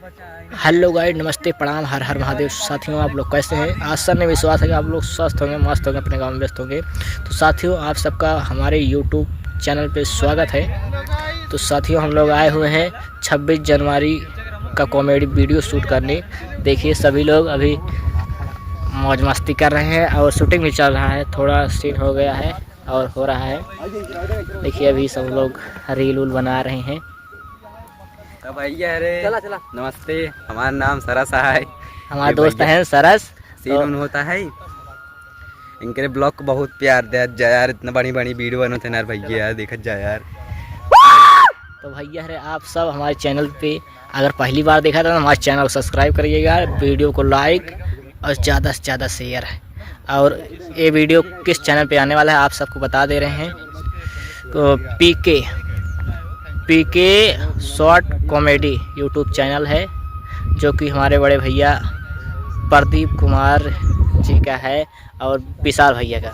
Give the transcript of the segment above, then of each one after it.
Hello guide, नमस्ते, प्रणाम, हर हर महादेव। साथियों, आप लोग कैसे हैं? आशा में विश्वास है कि आप लोग स्वस्थ होंगे, मस्त होंगे, अपने काम में व्यस्त होंगे। तो साथियों, आप सबका हमारे यूट्यूब चैनल पे स्वागत है। तो साथियों, हम लोग आए हुए हैं 26 जनवरी का कॉमेडी वीडियो शूट करने। देखिए, सभी लोग अभी मौज मस्ती कर रहे हैं और शूटिंग भी चल रहा है। थोड़ा सीन हो गया है और हो रहा है। देखिए, अभी सब लोग रील उल बना रहे हैं। तो भैया अरे चला नमस्ते, हमारा नाम सरस है। हमारे दोस्त हैं सरस। सीन होता है इनके ब्लॉग को बहुत प्यार दे जा यार। इतना बड़ी बड़ी वीडियो बनते हैं यार भैया, यार देखा जा यार। तो भैया अरे आप सब हमारे चैनल पे अगर पहली बार देखा था तो हमारे चैनल को सब्सक्राइब करिएगा, वीडियो को लाइक और ज़्यादा से ज़्यादा शेयर है। और ये वीडियो किस चैनल पे आने वाला है आप सबको बता दे रहे हैं। तो पीके शॉर्ट कॉमेडी यूट्यूब चैनल है, जो कि हमारे बड़े भैया प्रदीप कुमार जी का है और विशाल भैया का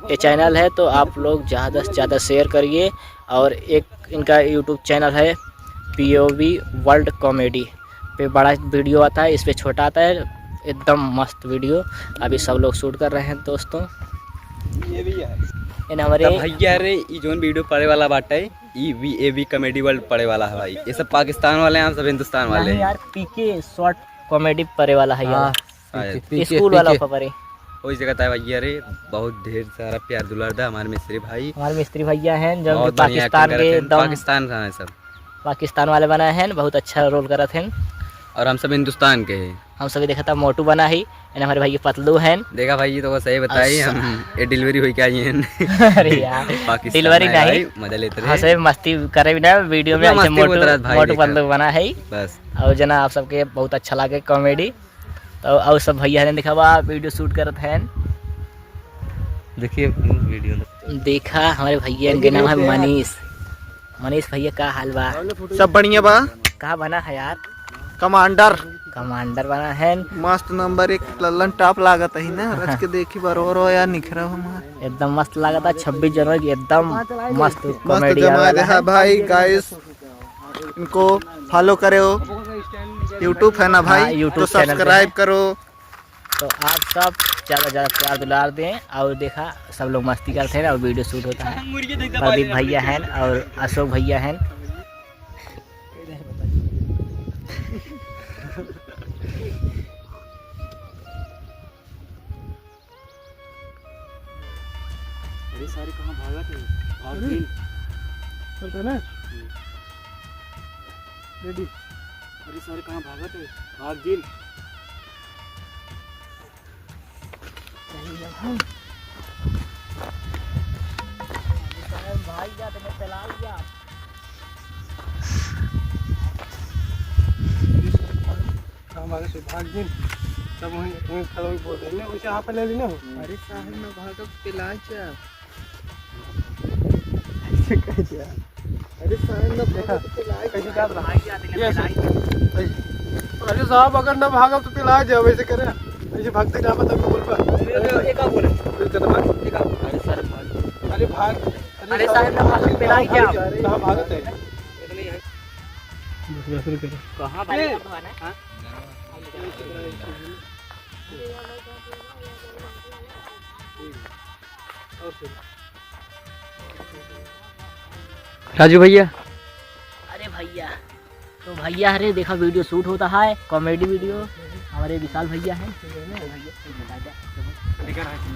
ये चैनल है। तो आप लोग ज़्यादा से ज़्यादा शेयर करिए। और एक इनका यूट्यूब चैनल है POV वर्ल्ड कॉमेडी पे बड़ा वीडियो आता है, इस पे छोटा आता है। एकदम मस्त वीडियो अभी सब लोग शूट कर रहे हैं दोस्तों। ये भी है इन हमारे भैया रे ये जो वीडियो पड़े वाला बाटे EVAV कॉमेडी वर्ल्ड पड़े वाला है भाई। ये सब पाकिस्तान वाले हैं, हम सब हिंदुस्तान वाले हैं यार। पीके शॉर्ट कॉमेडी परे वाला है यार, स्कूल वाला परे वही जगह है भैया रे। बहुत ढेर सारा प्यार दुलार था हमारे मिस्त्री भाई। हमारे मिस्त्री भैया हैं जो पाकिस्तान के पाकिस्तान का है, सब पाकिस्तान वाले बनाए हैं। बहुत अच्छा रोल करा थे और हम सब हिंदुस्तान के हैं। हम सभी देखा था मोटू बना ही हमारे भाई पतलू हैं। देखा भाई तो सही बताई हम ये डिलीवरी हुई क्या ये अरे यार डिलीवरी नहीं, मजा लेते रहे। हाँ सही मस्ती करे भी ना वीडियो में। ऐसे मोटू पतलू बना है बस। और जना आप सबके बहुत अच्छा लगे कॉमेडी। तो और सब भैया ने देखा हुआ वीडियो शूट करते हैं। देखिए वीडियो देखा हमारे भैया के नाम है मनीष भैया का हाल बा? सब बढ़िया बा। कहाँ बना है यार? कमांडर बना है। मस्त नंबर 1 लल्लन टॉप लागत है ना। रच के देखी बरोबर हो यार, निखरा हमारा एकदम मस्त लगा था। 26 जनवरी की एकदम मस्त कॉमेडी है भाई। गाइस इनको फॉलो करो, यूट्यूब है ना भाई, हाँ, YouTube तो सब्सक्राइब करो। तो आप सब ज़्यादा ज़्यादा प्यार दुलार दें। और देखा सब लोग मस्ती करते हैं और वीडियो शूट होता है। प्रदीप भैया हैं और अशोक भैया हैं। अरे सारे कहाँ भागा थे? ना रेडी। अरे सारे कहाँ भागा थे? भाग गिल। भाई जा तुम्हें चला लिया। कहाँ भागे से भाग गिन सब वहीं खड़ा ही बोल रहे हैं। उसे आप ले लेना हो। अरे साहब ना भागो पिलाए जा। ऐसे कैसे यार? अरे साहब ना भागो तो पिलाए कैसे क्या भाई जा? अरे साहब अगर ना भागो तो पिलाए जा। वैसे करे ऐसे भागते ना पता बोल पा। एक आप बोले एक आप। अरे सर भाग। अरे भाग। अरे साहब ना भागो तो पिलाए जा। कहाँ भागते हैं? कहाँ भागना है? राजू भैया। अरे भैया तो भैया अरे देखा वीडियो शूट होता है कॉमेडी वीडियो। हमारे विशाल भैया हैं,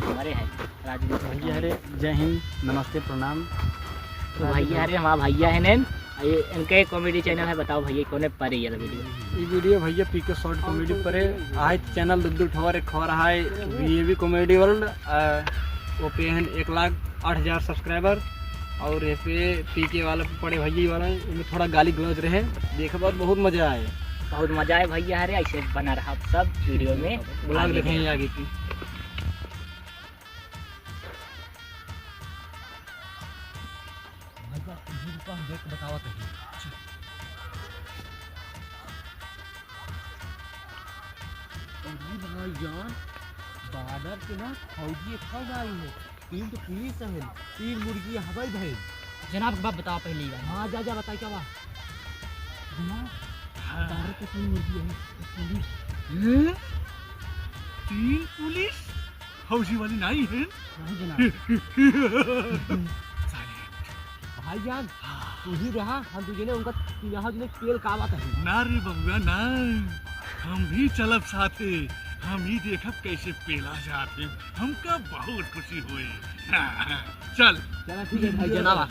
हमारे हैं राजू भैया। अरे जय हिंद, नमस्ते, प्रणाम। तो भैया अरे हमारा भैया है नैन, ये इनका कॉमेडी चैनल है। बताओ भैया कौन है पर ये वीडियो? ये वीडियो भैया पीके शॉर्ट कॉमेडी पर है। चैनल दुद्दू ठोर एक खबर है VAV कॉमेडी वर्ल्ड। वो पे हैं 1,08,000 सब्सक्राइबर। और ये पे पीके वाला पड़े भैया वाला इनमें थोड़ा गाली गलौज रहे। देखे बाद बहुत मजा आए। बहुत मजा आए भैया। अरे ऐसे बना रहा आप सब वीडियो में ब्लॉग देखें आगे की। बादर के ना फौजी खब आई है। 3 तो पुलिस है, 3 मुर्गी हवाई भैल। जनाब बात बताओ पहली बार। हाँ जा बता क्या बात। जनाब तो 3 मुर्गी है पुलिस हैं? 3 पुलिस फौजी वाली नहीं है नहीं जनाब भाईजान तू ही रहा हम दूजे ने उनका यहाँ जो तेल का बात है ना रे बबुआ ना, हम भी चलब साथे, हम ही देखब कैसे पेला जाते, हमका बहुत खुशी हुई। चल चला ठीक है भाई जनाब